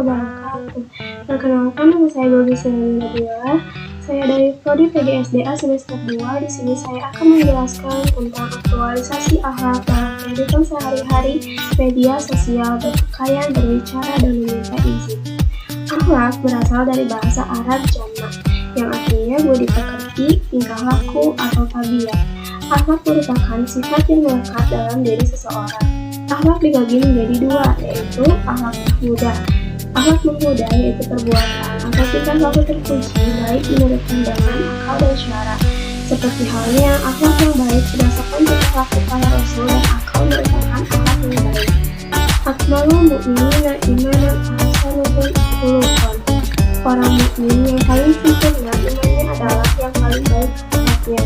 wabarakatuh. Perkenalkan, nama saya Bobi Sinabila. Saya dari Prodi PGSDA semester 2. Di sini saya akan menjelaskan tentang aktualisasi akhlak dalam kehidupan sehari-hari, media sosial, berpakaian, berbicara, dan meminta izin. Akhlak berasal dari bahasa Arab jannah, yang artinya budi pekerti, tingkah laku, atau tabiat. Akhlak merupakan sifat yang melekat dalam diri seseorang. Akhlak dibagi menjadi dua, yaitu akhlak mahmudah. Akhlak mahmudah yaitu perbuatan atau tingkah laku terpuji baik menurut pandangan akal dan syara, seperti halnya akhlak yang baik berdasarkan tingkah laku para rasul dan akal merupakan akhlak yang baik. Akmalul mu'minina imanan ahsanuhum khuluqan. Orang mukmin yang paling sempurna imannya adalah yang paling baik sifatnya.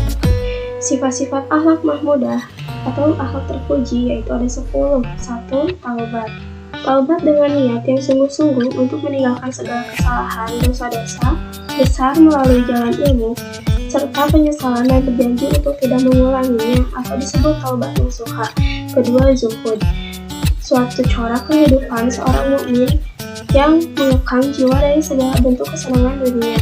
Sifat-sifat akhlak mahmudah atau akhlak terpuji yaitu ada 10. 1. Taubat. Taubat dengan niat yang sungguh-sungguh untuk meninggalkan segala kesalahan, dosa-dosa besar melalui jalan ilmu, serta penyesalan dan berjanji untuk tidak mengulanginya atau disebut taubat nasuha. Kedua, zuhud. Suatu corak kehidupan seorang mukmin yang mengekang jiwa dari segala bentuk kesenangan dunia.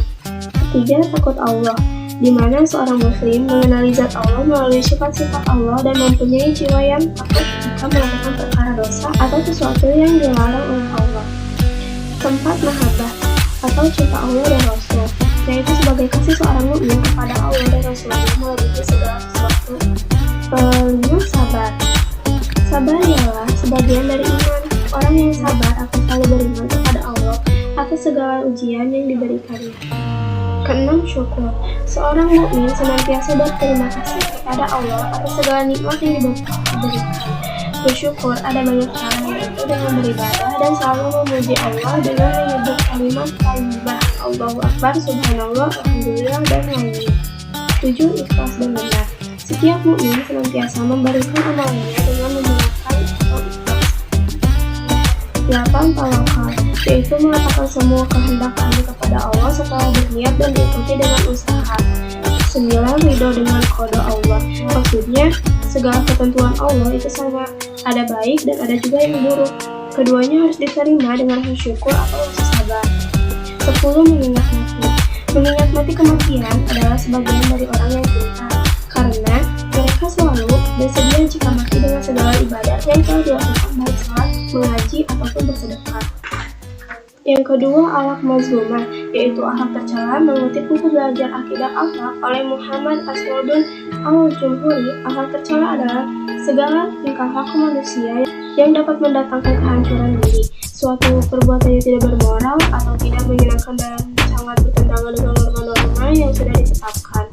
Ketiga, takut Allah, di mana seorang muslim mengenali zat Allah melalui sifat-sifat Allah dan mempunyai jiwa yang takut jika melakukan perkara dosa atau sesuatu yang dilarang oleh Allah. Keempat, mahabbah atau cinta Allah dan Rasul, yaitu sebagai kasih seorang mukmin kepada Allah dan Rasulnya melebihi segala sesuatu. Kelima, sabar. Sabar ialah sebagian dari iman. Orang yang sabar akan selalu beriman kepada Allah atas segala ujian yang diberikannya. Keenam, syukur. Seorang mukmin senantiasa berterima kasih kepada Allah atas segala nikmat yang diberikan. Bersyukur ada banyak cara, yaitu dengan beribadah dan selalu memuji Allah dengan menyebut kalimat thayyibah, Allahu Akbar, Subhanallah, Alhamdulillah, dan lainnya. 7. Ikhlas dan benar. Setiap mukmin senantiasa memberikan amalnya dengan menggunakan atau ikhlas. 8. Tawakal, yaitu meletakkan semua kehendak kami kepada Allah setelah berniat dan diikuti dengan usaha. 9. Ridho dengan qada Allah, maksudnya segala ketentuan Allah itu sama, ada baik dan ada juga yang buruk. Keduanya harus diterima dengan rasa syukur atau rasa sabar. 10. Mengingat mati. Mengingat mati kematian adalah sebagian dari orang yang pintar, karena mereka selalu bersedia jika mati dengan segala ibadah yang telah dilakukan, baik salat, mengaji, ataupun bersedekah. Yang kedua, akhlak mazmumah, yaitu akhlak tercela. Mengutip buku belajar akidah akhlak oleh Muhammad Aswadun al-Jumhuri, akhlak tercela adalah segala tingkah laku manusia yang dapat mendatangkan kehancuran diri, suatu perbuatan yang tidak bermoral atau tidak menyenangkan dan sangat bertentangan dengan norma-norma yang sudah ditetapkan.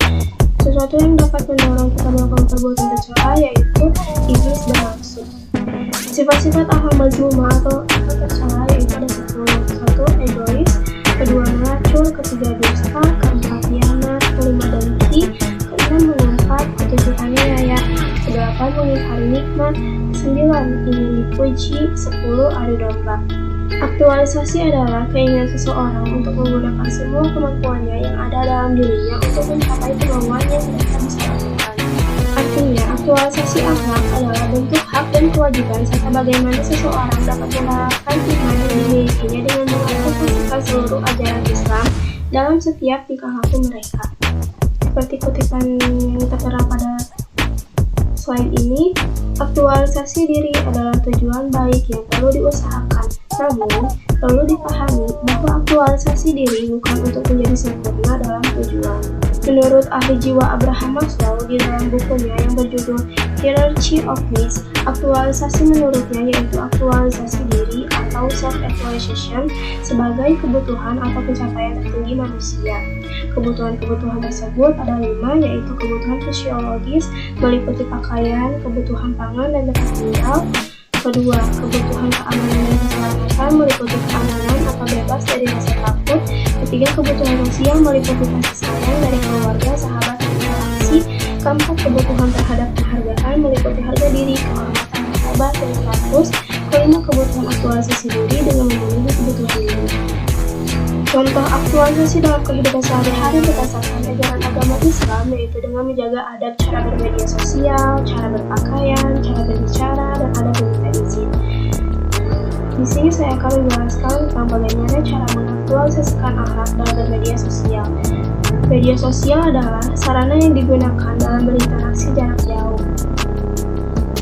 Sesuatu yang dapat mendorong kita melakukan perbuatan tercela yaitu iblis bernafsu. Sifat-sifat akhlak mazmumah atau akhlak tercela yaitu ada 10. 1. Egois. Kedua, melacur. Ketiga, dusta. Keempat, khianat. Kelima, dengki. Keenam, mengumpat. Ketujuh, aniaya. Kedelapan, mengingkari nikmat. 9. Ingin dipuji. 10. Adu domba. Aktualisasi adalah keinginan seseorang untuk menggunakan semua kemampuannya yang ada dalam dirinya untuk mencapai kemauan yang mereka bisa lakukan. Artinya, aktualisasi akhlak adalah bentuk hak dan kewajiban serta bagaimana seseorang dapat menerapkan iman yang dimilikinya dengan mengaplikasikan seluruh ajaran Islam dalam setiap tingkah laku mereka. Seperti kutipan yang tertera pada slide ini, aktualisasi diri adalah tujuan baik yang perlu diusahakan. Namun, perlu dipahami bahwa aktualisasi diri bukan untuk menjadi sempurna dalam tujuan. Menurut ahli jiwa Abraham Maslow di dalam bukunya yang berjudul Hierarchy of Needs, aktualisasi menurutnya yaitu aktualisasi diri atau self-actualization sebagai kebutuhan atau pencapaian tertinggi manusia. Kebutuhan-kebutuhan tersebut ada 5, yaitu kebutuhan fisiologis meliputi pakaian, kebutuhan pangan dan tempat tinggal. Kedua, kebutuhan keamanan dan keselamatan meliputi keamanan atau bebas dari rasa takut. Ketiga, kebutuhan sosial meliputi kasih sayang dari keluarga, sahabat, dan interaksi. Keempat, kebutuhan terhadap penghargaan meliputi harga diri, kehormatan, martabat, dan status. Kelima, kebutuhan aktualisasi diri dengan memenuhi kebutuhan diri. Contoh aktualisasi dalam kehidupan sehari-hari berdasarkan ajaran agama Islam yaitu dengan menjaga adab cara bermedia sosial, cara berpakaian, cara berbicara, dan adab meminta izin. Di sini saya akan menjelaskan tentang bagaimana cara mengaktualisasikan akhlak dalam bermedia sosial. Media sosial adalah sarana yang digunakan dalam berinteraksi jarak jauh.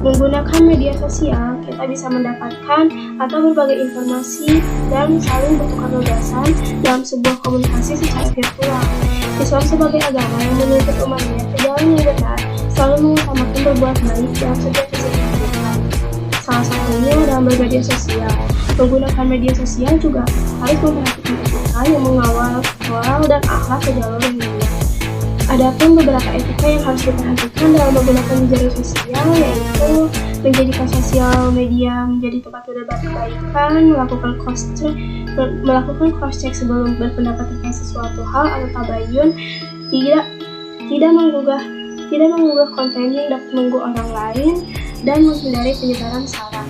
Menggunakan media sosial, kita bisa mendapatkan atau berbagai informasi dan saling bertukar gagasan dalam sebuah komunikasi secara virtual. Islam sebagai agama yang menuntut umatnya ke jalan yang benar, selalu mengutamakan berbuat baik dalam setiap sisi kehidupan. Salah satunya dalam bermedia sosial. Menggunakan media sosial juga harus memperhatikan etika yang mengawal moral dan akhlak ke jalur yang benar. Adapun beberapa etika yang harus diperhatikan dalam menggunakan media sosial, yaitu menjadikan sosial media menjadi tempat berdebat kebaikan, melakukan cross-check sebelum berpendapat tentang sesuatu hal atau tabayun, tidak mengunggah konten yang dapat mengganggu orang lain, dan menghindari penyebaran sara.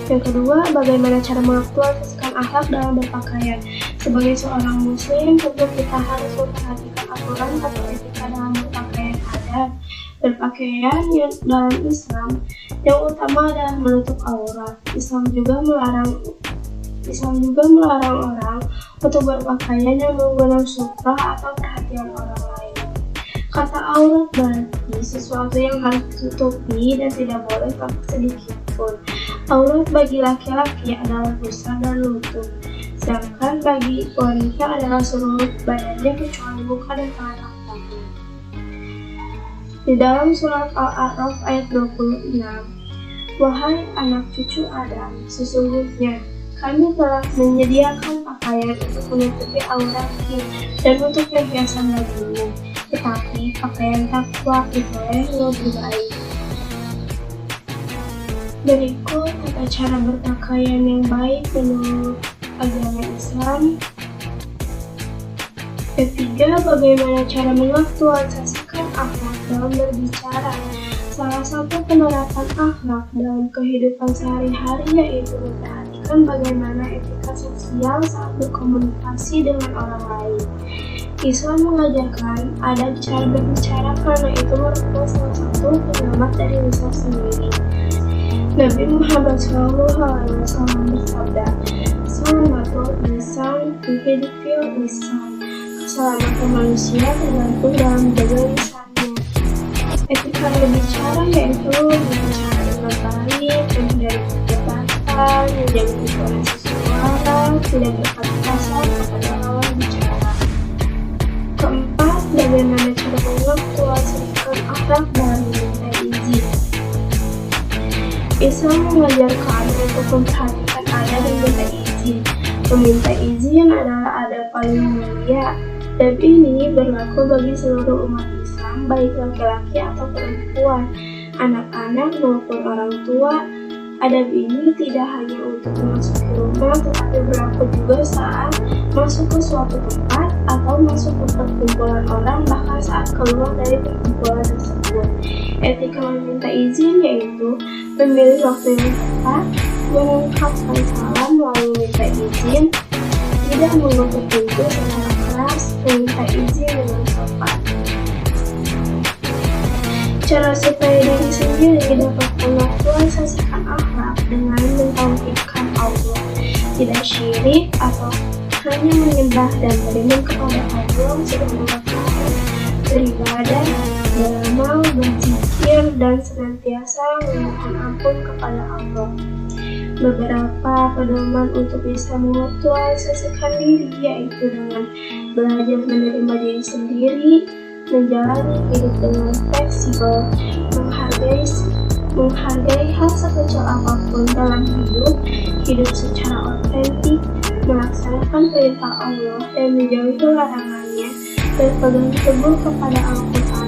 Yang kedua, bagaimana cara mengaktualisasikan akhlak dalam berpakaian. Sebagai seorang muslim, tentu kita harus memperhatikan aturan atau etika dalam berpakaian adat. Berpakaian dalam Islam yang utama adalah menutup aurat. Islam juga melarang orang untuk berpakaian yang mengundang syubhah atau perhatian orang lain. Kata aurat berarti sesuatu yang harus ditutupi dan tidak boleh tampak sedikit pun. Aurat bagi laki-laki adalah pusar dan lutut, sedangkan bagi wanita adalah seluruh badannya kecuali muka dan telapak kaki. Di dalam surat Al-A'raf ayat 26, "Wahai anak cucu Adam, sesungguhnya kami telah menyediakan pakaian untuk menutupi auratmu dan untuk perhiasan bagimu, tetapi pakaian takwa itu yang lebih baik." Berikut tata cara berpakaian yang baik menurut agama Islam. Ketiga, bagaimana cara mengaktualisasikan akhlak dalam berbicara. Salah satu penerapan akhlak dalam kehidupan sehari-hari yaitu memperhatikan bagaimana etika sosial saat berkomunikasi dengan orang lain. Islam mengajarkan adab cara berbicara karena itu merupakan salah satu penyelamat dari lisan sendiri. Nabi Muhammad SAW bersabda, "Selamatul lisan bihidfil lisan." Keselamatan manusia tergantung dalam menjaga lisannya. Etika berbicara yaitu berbicara dengan baik, menghindari perdebatan, menjaga intonasi suara, tidak berkata kasar kepada lawan bicara. Keempat, bagaimana cara mengaktualisasikan akhlak dalam meminta izin. Islam mengajarkan untuk memperhatikan adab dan meminta izin. Meminta izin adalah adab paling mulia. Adab ini berlaku bagi seluruh umat Islam, baik laki-laki atau perempuan, anak-anak maupun orang tua. Adab ini tidak hanya untuk memasuki rumah, tetapi berlaku juga saat masuk ke suatu tempat atau masuk ke perkumpulan orang, bahkan saat keluar dari perkumpulan tersebut. Etika meminta izin yaitu memilih waktu yang tepat, mengungkapkan salam lalu minta izin, tidak mengetuk pintu secara keras, meminta izin dengan sopan. Cara supaya diri sendiri dapat mengaktualisasikan akhlak dengan mentauhidkan Allah, tidak syirik atau hanya menyembah dan beriman kepada Allah Subhanahu wa Ta'ala, beribadah, beramal, berzikir, dan senantiasa memohon ampun kepada Allah. Beberapa pedoman untuk bisa mengaktualisasikan diri yaitu dengan belajar menerima diri sendiri, menjalani hidup dengan fleksibel, menghargai hal sekecil apapun dalam hidup secara otentik, melaksanakan perintah Allah dan menjauhi larangannya, berpegang teguh kepada Al-Quran